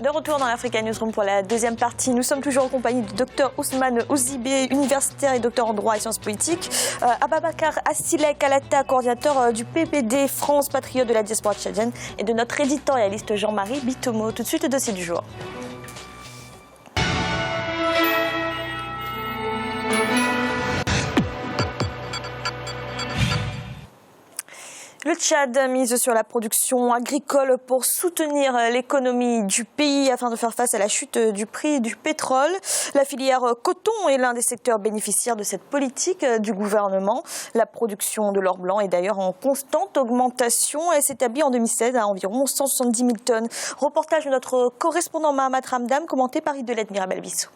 De retour dans l'Africa Newsroom pour la deuxième partie. Nous sommes toujours en compagnie du docteur Ousmane Ouzibé, universitaire et docteur en droit et sciences politiques. Ababakar Assilek Alata, coordinateur du PPD France Patriote de la diaspora tchadienne, et de notre éditorialiste Jean-Marie Bitomo. Tout de suite, le dossier du jour. Le Tchad mise sur la production agricole pour soutenir l'économie du pays afin de faire face à la chute du prix du pétrole. La filière coton est l'un des secteurs bénéficiaires de cette politique du gouvernement. La production de l'or blanc est d'ailleurs en constante augmentation. Elle s'établit en 2016 à environ 170 000 tonnes. Reportage de notre correspondant Mahamat Ramdam, commenté par Idelette Mirabel-Bissou.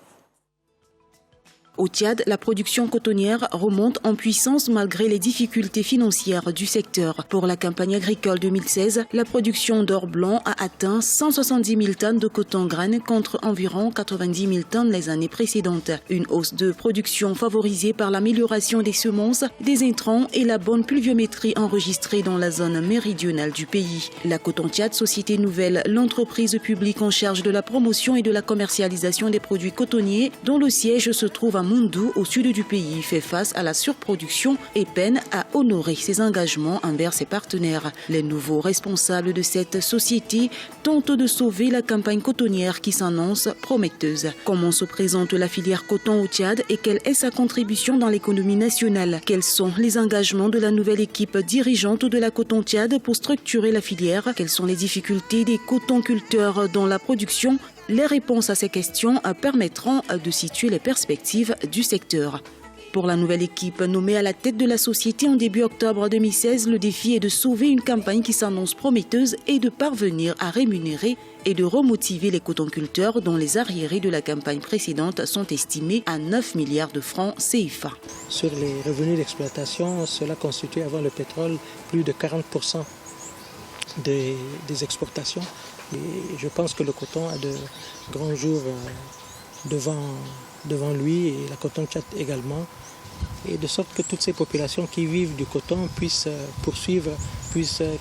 Au Tchad, la production cotonnière remonte en puissance malgré les difficultés financières du secteur. Pour la campagne agricole 2016, la production d'or blanc a atteint 170 000 tonnes de coton graines contre environ 90 000 tonnes les années précédentes. Une hausse de production favorisée par l'amélioration des semences, des intrants et la bonne pluviométrie enregistrée dans la zone méridionale du pays. La Coton Tchad, société nouvelle, l'entreprise publique en charge de la promotion et de la commercialisation des produits cotonniers, dont le siège se trouve à Moundou, au sud du pays, fait face à la surproduction et peine à honorer ses engagements envers ses partenaires. Les nouveaux responsables de cette société tentent de sauver la campagne cotonnière qui s'annonce prometteuse. Comment se présente la filière coton au Tchad et quelle est sa contribution dans l'économie nationale? Quels sont les engagements de la nouvelle équipe dirigeante de la Coton Tchad pour structurer la filière? Quelles sont les difficultés des cotonculteurs dans la production? Les réponses à ces questions permettront de situer les perspectives du secteur. Pour la nouvelle équipe nommée à la tête de la société en début octobre 2016, le défi est de sauver une campagne qui s'annonce prometteuse et de parvenir à rémunérer et de remotiver les cotonculteurs dont les arriérés de la campagne précédente sont estimés à 9 milliards de francs CFA. Sur les revenus d'exploitation, cela constitue avant le pétrole plus de 40% des exportations. Et je pense que le coton a de grands jours devant lui et la Coton Tchad également. Et de sorte que toutes ces populations qui vivent du coton puissent poursuivre,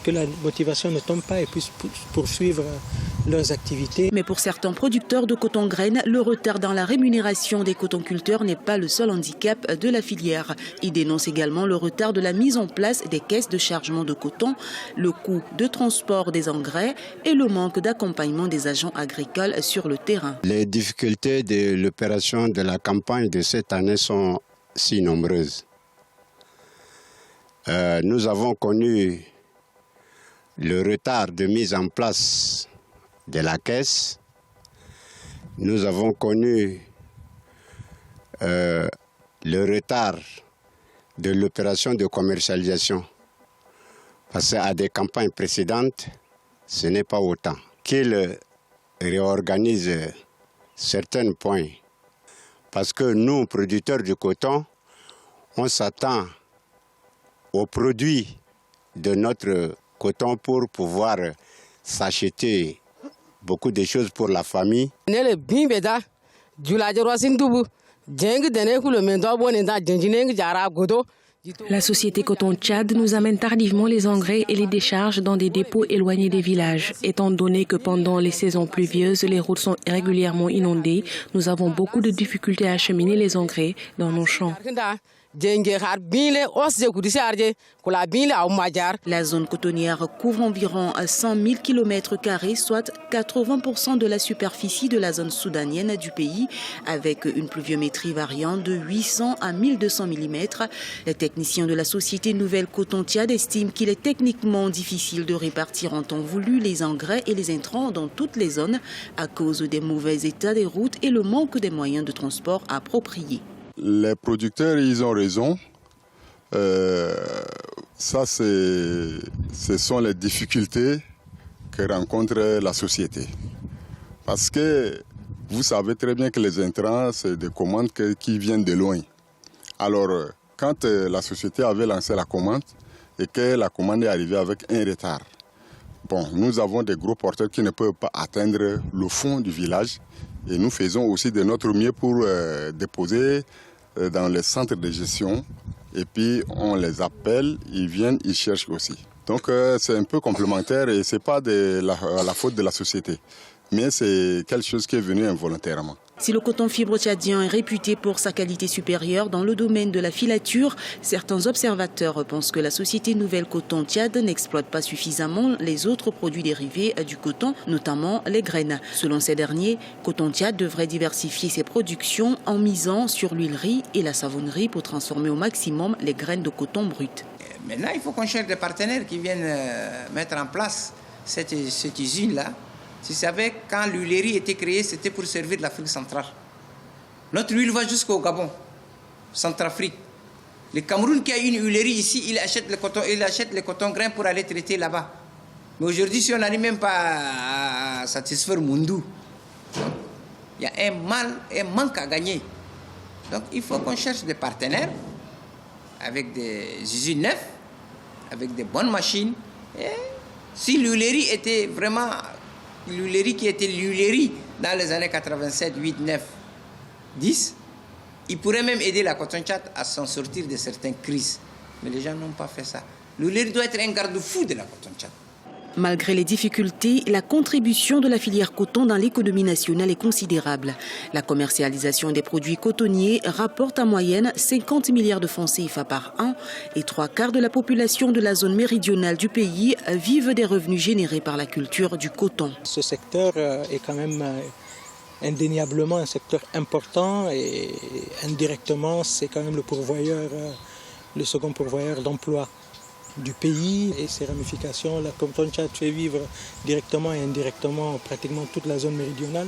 que la motivation ne tombe pas et puissent poursuivre leurs activités. Mais pour certains producteurs de coton graines, le retard dans la rémunération des cotonculteurs n'est pas le seul handicap de la filière. Ils dénoncent également le retard de la mise en place des caisses de chargement de coton, le coût de transport des engrais et le manque d'accompagnement des agents agricoles sur le terrain. Les difficultés de l'opération de la campagne de cette année sont si nombreuses. Nous avons connu le retard de mise en place de la caisse. Nous avons connu le retard de l'opération de commercialisation. Parce qu'à des campagnes précédentes, ce n'est pas autant. Qu'ils réorganisent certains points. Parce que nous, producteurs du coton, on s'attend aux produits de notre coton pour pouvoir s'acheter beaucoup de choses pour la famille. La société Coton Tchad nous amène tardivement les engrais et les décharges dans des dépôts éloignés des villages. Étant donné que pendant les saisons pluvieuses, les routes sont régulièrement inondées, nous avons beaucoup de difficultés à acheminer les engrais dans nos champs. La zone cotonnière couvre environ 100 000 km², soit 80% de la superficie de la zone soudanienne du pays, avec une pluviométrie variant de 800 à 1200 mm. Les techniciens de la société Nouvelle Coton Tchad estiment qu'il est techniquement difficile de répartir en temps voulu les engrais et les intrants dans toutes les zones à cause des mauvais états des routes et le manque des moyens de transport appropriés. Les producteurs, ils ont raison. Ça, ce sont les difficultés que rencontre la société. Parce que vous savez très bien que les intrants, c'est des commandes qui viennent de loin. Alors, quand la société avait lancé la commande et que la commande est arrivée avec un retard, bon, nous avons des gros porteurs qui ne peuvent pas atteindre le fond du village. Et nous faisons aussi de notre mieux pour déposer dans les centres de gestion. Et puis on les appelle, ils viennent, ils cherchent aussi. Donc c'est un peu complémentaire et ce n'est pas la faute de la société. mais c'est quelque chose qui est venu involontairement. Si le coton fibre tchadien est réputé pour sa qualité supérieure dans le domaine de la filature, certains observateurs pensent que la société Nouvelle Coton Tchad n'exploite pas suffisamment les autres produits dérivés du coton, notamment les graines. Selon ces derniers, Coton Tchad devrait diversifier ses productions en misant sur l'huilerie et la savonnerie pour transformer au maximum les graines de coton brut. Maintenant, il faut qu'on cherche des partenaires qui viennent mettre en place cette usine-là. Tu savais, quand l'huilerie était créée, c'était pour servir l'Afrique centrale. Notre huile va jusqu'au Gabon, Centrafrique. Le Cameroun qui a une huilerie ici, il achète les cotons grains pour aller traiter là-bas. Mais aujourd'hui, si on n'arrive même pas à satisfaire Mundou, il y a un manque à gagner. Donc il faut qu'on cherche des partenaires avec des usines neuves, avec des bonnes machines. Et si l'huilerie était vraiment l'huilerie qui était l'huilerie dans les années 87, 8, 9, 10, il pourrait même aider la Coton Tchad à s'en sortir de certaines crises. Mais les gens n'ont pas fait ça. L'huilerie doit être un garde-fou de la Coton Tchad. Malgré les difficultés, la contribution de la filière coton dans l'économie nationale est considérable. La commercialisation des produits cotonniers rapporte en moyenne 50 milliards de francs CFA par an et 3/4 de la population de la zone méridionale du pays vivent des revenus générés par la culture du coton. Ce secteur est quand même indéniablement un secteur important et indirectement c'est quand même le second pourvoyeur d'emploi du pays et ses ramifications. La Coton Tchad fait vivre directement et indirectement pratiquement toute la zone méridionale.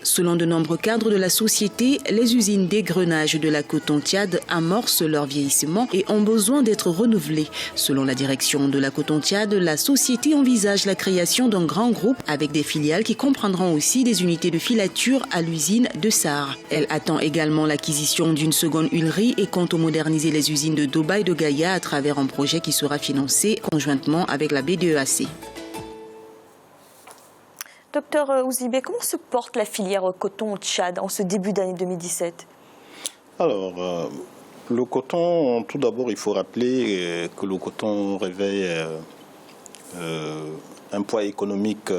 Selon de nombreux cadres de la société, les usines d'égrenage de la Coton Tchad amorcent leur vieillissement et ont besoin d'être renouvelées. Selon la direction de la Coton Tchad, la société envisage la création d'un grand groupe avec des filiales qui comprendront aussi des unités de filature à l'usine de Sahar. Elle attend également l'acquisition d'une seconde huilerie et compte moderniser les usines de Doba et de Gaïa à travers un projet qui sera financé conjointement avec la BDEAC. Docteur Ouzibé, comment se porte la filière coton au Tchad en ce début d'année 2017 ? Alors, le coton, tout d'abord, il faut rappeler que le coton revêt un poids économique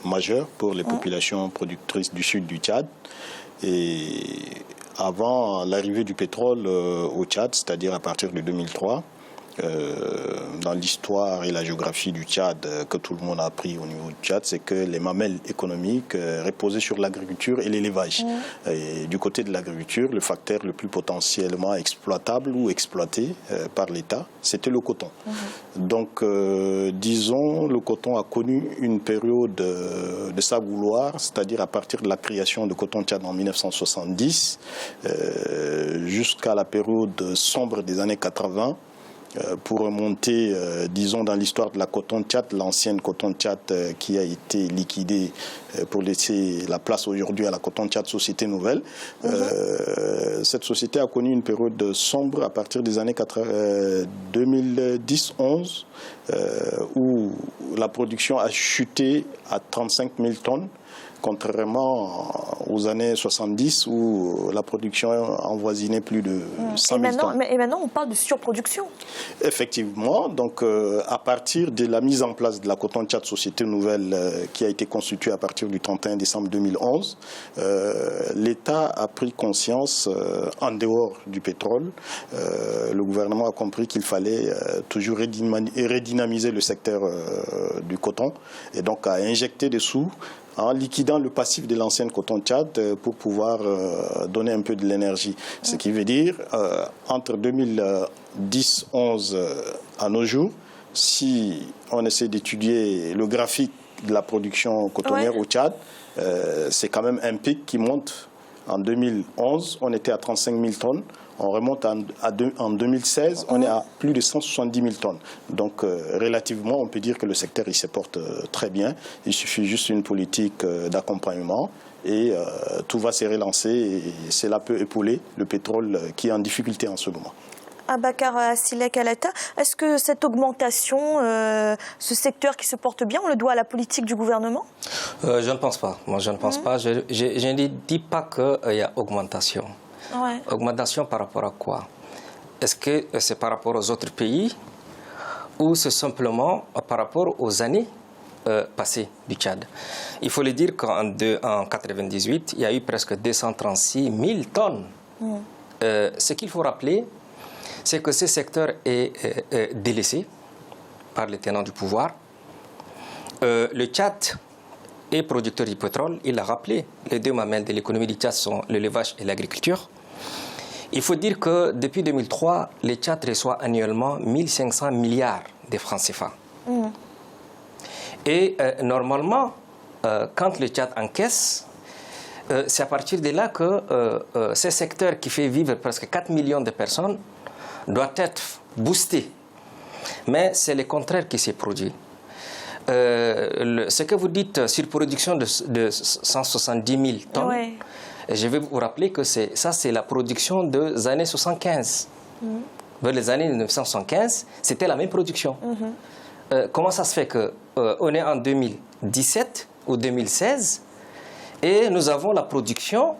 majeur pour les populations productrices du sud du Tchad. Et avant l'arrivée du pétrole au Tchad, c'est-à-dire à partir de 2003, dans l'histoire et la géographie du Tchad que tout le monde a appris au niveau du Tchad, c'est que les mamelles économiques reposaient sur l'agriculture et l'élevage. Et du côté de l'agriculture, le facteur le plus potentiellement exploitable ou exploité par l'État, c'était le coton. Donc, disons, le coton a connu une période de sa gloire, c'est-à-dire à partir de la création de Coton Tchad en 1970 jusqu'à la période sombre des années 80. Pour remonter, disons, dans l'histoire de la Coton Tchad, l'ancienne Coton Tchad qui a été liquidée pour laisser la place aujourd'hui à la Coton Tchad Société Nouvelle. Cette société a connu une période sombre à partir des années 2010-11 où la production a chuté à 35 000 tonnes. Contrairement aux années 70 où la production avoisinait plus de 100 000 tonnes. Et maintenant, on parle de surproduction. Effectivement. Donc, à partir de la mise en place de la Coton Tchad Société Nouvelle qui a été constituée à partir du 31 décembre 2011, l'État a pris conscience, en dehors du pétrole, le gouvernement a compris qu'il fallait toujours redynamiser le secteur du coton et donc a injecté des sous en liquidant le passif de l'ancienne Coton Tchad pour pouvoir donner un peu de l'énergie. Ce qui veut dire, entre 2010-11 à nos jours, si on essaie d'étudier le graphique de la production cotonnière au Tchad, c'est quand même un pic qui monte. En 2011, on était à 35 000 tonnes. On remonte en 2016, on est à plus de 170 000 tonnes. Donc, relativement, on peut dire que le secteur il se porte très bien. Il suffit juste d'une politique d'accompagnement et tout va se relancer. Et cela peut épauler le pétrole qui est en difficulté en ce moment. Abakar Silek Alata, est-ce que cette augmentation, ce secteur qui se porte bien, on le doit à la politique du gouvernement ? Je ne pense pas. Moi, je ne pense pas. Je ne dis pas qu'il y a augmentation. Ouais. Augmentation par rapport à quoi? Est-ce que c'est par rapport aux autres pays ou c'est simplement par rapport aux années passé du Tchad. Il faut le dire qu'en 1998, il y a eu presque 236 000 tonnes. Ce qu'il faut rappeler, c'est que ce secteur est délaissé par les tenants du pouvoir. Le Tchad est producteur du pétrole, il l'a rappelé. Les deux mamelles de l'économie du Tchad sont l'élevage et l'agriculture. Il faut dire que depuis 2003, le Tchad reçoit annuellement 1500 milliards de francs CFA. Et normalement, quand le Tchad encaisse, c'est à partir de là que ce secteur qui fait vivre presque 4 millions de personnes doit être boosté. Mais c'est le contraire qui s'est produit. Ce que vous dites sur production de 170 000 tonnes, Ouais. je vais vous rappeler que ça, c'est la production des années 75. Vers les années 1975, c'était la même production. Comment ça se fait qu'on est en 2017 ou 2016 et nous avons la production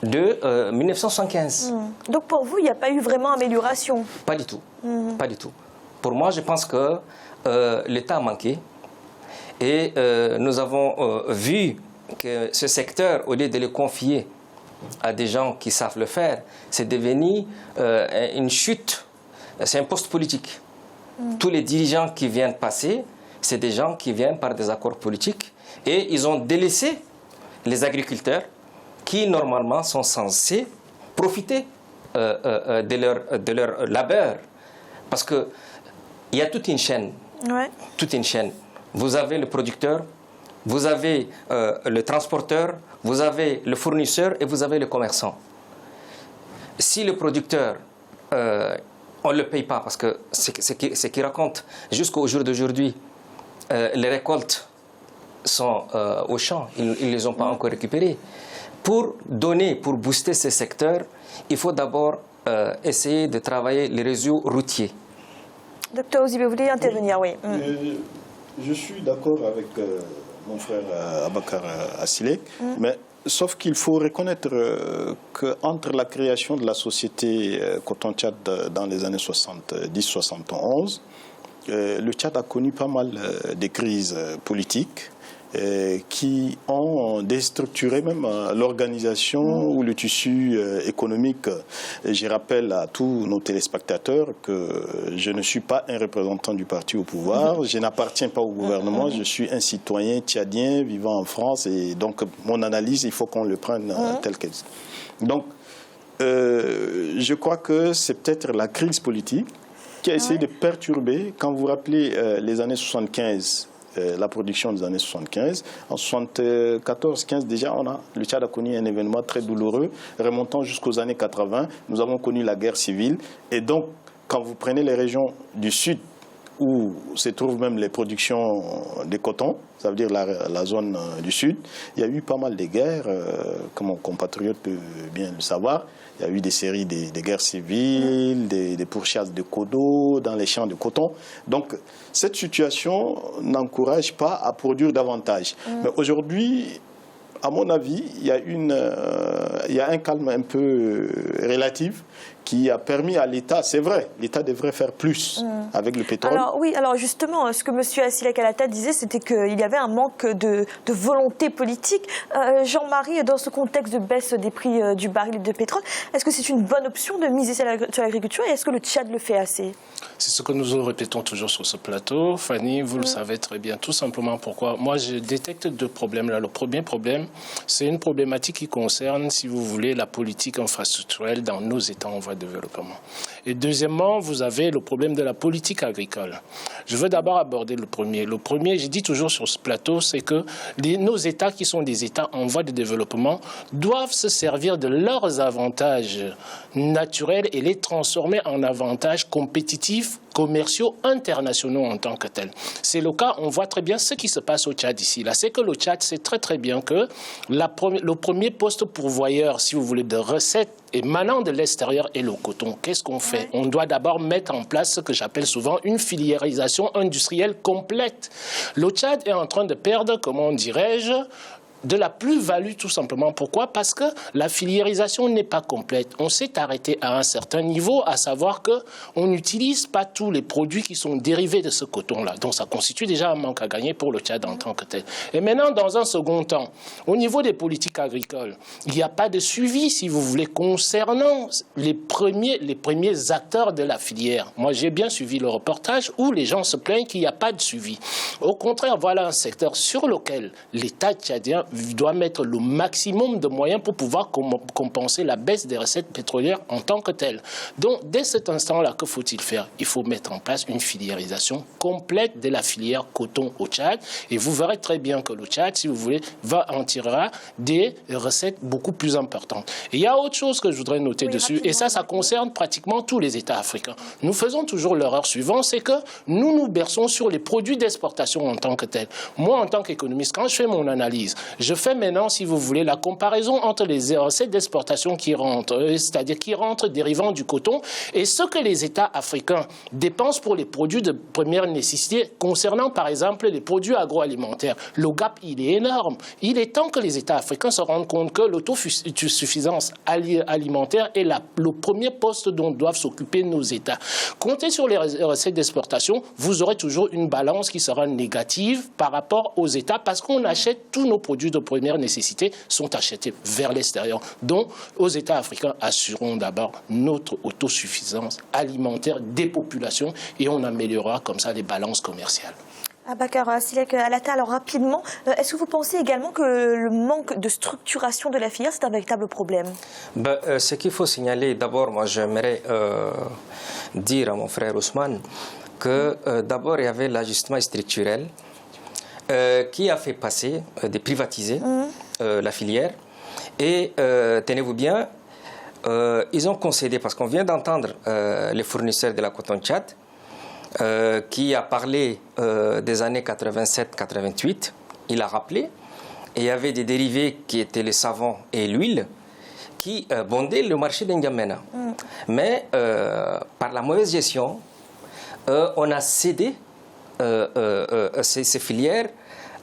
de 1975? Donc pour vous, il n'y a pas eu vraiment amélioration? Pas du tout. Pas du tout. Pour moi, je pense que l'État a manqué. Et nous avons vu que ce secteur, au lieu de le confier à des gens qui savent le faire, c'est devenu une chute. C'est un poste politique. Tous les dirigeants qui viennent passer, c'est des gens qui viennent par des accords politiques. Et ils ont délaissé les agriculteurs qui, normalement, sont censés profiter de leur labeur. Parce qu'il y a toute une chaîne. Ouais. Toute une chaîne. Vous avez le producteur, vous avez le transporteur, vous avez le fournisseur et vous avez le commerçant. Si le producteur, on ne le paye pas, parce que ce qu'il raconte jusqu'au jour d'aujourd'hui, les récoltes sont au champ, ils ne les ont pas encore récupérées. Pour donner, pour booster ces secteurs, il faut d'abord essayer de travailler les réseaux routiers. Docteur Ozibé, vous voulez intervenir? Oui. Je suis d'accord avec mon frère Abakar Assilek, mais sauf qu'il faut reconnaître qu'entre la création de la société Coton Tchad dans les années 70-71, le Tchad a connu pas mal de crises politiques qui ont déstructuré même l'organisation ou le tissu économique. Je rappelle à tous nos téléspectateurs que je ne suis pas un représentant du parti au pouvoir, je n'appartiens pas au gouvernement, je suis un citoyen tchadien vivant en France et donc mon analyse, il faut qu'on le prenne telle qu'elle est. Donc, je crois que c'est peut-être la crise politique qui a essayé de perturber, quand vous rappelez les années 75, la production des années 75. En 74-15, déjà, le Tchad a connu un événement très douloureux, remontant jusqu'aux années 80. Nous avons connu la guerre civile. Et donc, quand vous prenez les régions du sud, où se trouvent même les productions de coton, ça veut dire la zone du sud, il y a eu pas mal de guerres, comme mon compatriote peut bien le savoir. Il y a eu des séries de guerres civiles, des pourchasses de codo dans les champs de coton. Donc, cette situation n'encourage pas à produire davantage. Mais aujourd'hui, à mon avis, il y a un calme un peu relatif qui a permis à l'État, c'est vrai, l'État devrait faire plus avec le pétrole. Alors oui, alors justement, ce que M. Assilek Alata disait, c'était qu'il y avait un manque de volonté politique. Jean-Marie, dans ce contexte de baisse des prix du baril de pétrole, est-ce que c'est une bonne option de miser sur l'agriculture et est-ce que le Tchad le fait assez? C'est ce que nous répétons toujours sur ce plateau. Fanny, vous le savez très bien, tout simplement pourquoi. Moi, je détecte deux problèmes là. Le premier problème, c'est une problématique qui concerne, si vous voulez, la politique infrastructurelle dans nos États en voie de développement. Et deuxièmement, vous avez le problème de la politique agricole. Je veux d'abord aborder le premier. Le premier, je dis toujours sur ce plateau, c'est que nos États qui sont des États en voie de développement doivent se servir de leurs avantages naturels et les transformer en avantages compétitifs, commerciaux, internationaux en tant que tels. C'est le cas, on voit très bien ce qui se passe au Tchad ici. Là, c'est que le Tchad sait très très bien que le premier poste pourvoyeur, si vous voulez, de recettes émanant de l'extérieur est le coton. Qu'est-ce qu'on fait? On doit d'abord mettre en place ce que j'appelle souvent une filiérisation industrielle complète. Le Tchad est en train de perdre, comment dirais-je, de la plus-value tout simplement. Pourquoi? Parce que la filiérisation n'est pas complète. On s'est arrêté à un certain niveau, à savoir qu'on n'utilise pas tous les produits qui sont dérivés de ce coton-là. Donc ça constitue déjà un manque à gagner pour le Tchad en tant que tel. Et maintenant, dans un second temps, au niveau des politiques agricoles, il n'y a pas de suivi, si vous voulez, concernant les premiers acteurs de la filière. Moi, j'ai bien suivi le reportage où les gens se plaignent qu'il n'y a pas de suivi. Au contraire, voilà un secteur sur lequel l'État tchadien doit mettre le maximum de moyens pour pouvoir compenser la baisse des recettes pétrolières en tant que telles. Donc, dès cet instant-là, que faut-il faire? Il faut mettre en place une filiérisation complète de la filière coton au Tchad. Et vous verrez très bien que le Tchad, si vous voulez, en tirera des recettes beaucoup plus importantes. Et il y a autre chose que je voudrais noter dessus, et ça concerne pratiquement tous les États africains. Nous faisons toujours l'erreur suivante, c'est que nous nous berçons sur les produits d'exportation en tant que tels. Moi, en tant qu'économiste, quand je fais mon analyse, je fais maintenant, si vous voulez, la comparaison entre les recettes d'exportation qui rentrent, c'est-à-dire qui rentrent dérivant du coton, et ce que les États africains dépensent pour les produits de première nécessité, concernant par exemple les produits agroalimentaires. Le gap, il est énorme. Il est temps que les États africains se rendent compte que l'autosuffisance alimentaire est le premier poste dont doivent s'occuper nos États. Comptez sur les recettes d'exportation, vous aurez toujours une balance qui sera négative par rapport aux États parce qu'on achète tous nos produits de première nécessité sont achetés vers l'extérieur. Donc, aux États africains, assurons d'abord notre autosuffisance alimentaire des populations et on améliorera comme ça les balances commerciales. Abakar Silek Alata, alors rapidement, est-ce que vous pensez également que le manque de structuration de la filière, c'est un véritable problème? Ce qu'il faut signaler, d'abord, moi j'aimerais dire à mon frère Ousmane que d'abord il y avait l'ajustement structurel qui a fait passer, de privatiser la filière. Et tenez-vous bien, ils ont concédé, parce qu'on vient d'entendre les fournisseurs de la coton Tchad, qui a parlé des années 87-88, il a rappelé, et il y avait des dérivés qui étaient les savons et l'huile, qui bondaient le marché d'N'Djamena. Mais par la mauvaise gestion, on a cédé ces filières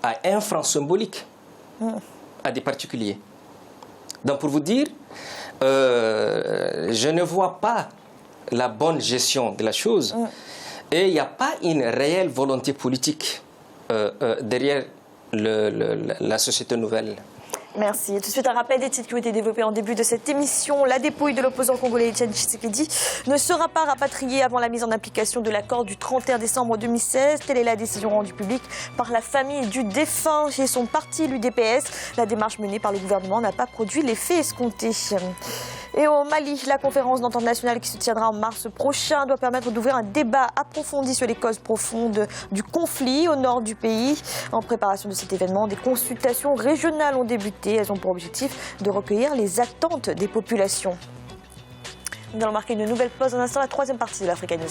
à un franc symbolique, à des particuliers. Donc pour vous dire, je ne vois pas la bonne gestion de la chose. Et il n'y a pas une réelle volonté politique derrière la société nouvelle. Merci. Tout de suite, un rappel des titres qui ont été développés en début de cette émission. La dépouille de l'opposant congolais Etienne Tshisekedi ne sera pas rapatriée avant la mise en application de l'accord du 31 décembre 2016. Telle est la décision rendue publique par la famille du défunt et son parti, l'UDPS. La démarche menée par le gouvernement n'a pas produit l'effet escompté. Et au Mali, la conférence d'entente nationale qui se tiendra en mars prochain doit permettre d'ouvrir un débat approfondi sur les causes profondes du conflit au nord du pays. En préparation de cet événement, des consultations régionales ont débuté. Elles ont pour objectif de recueillir les attentes des populations. Nous allons marquer une nouvelle pause. En instant, la troisième partie de l'Africa News.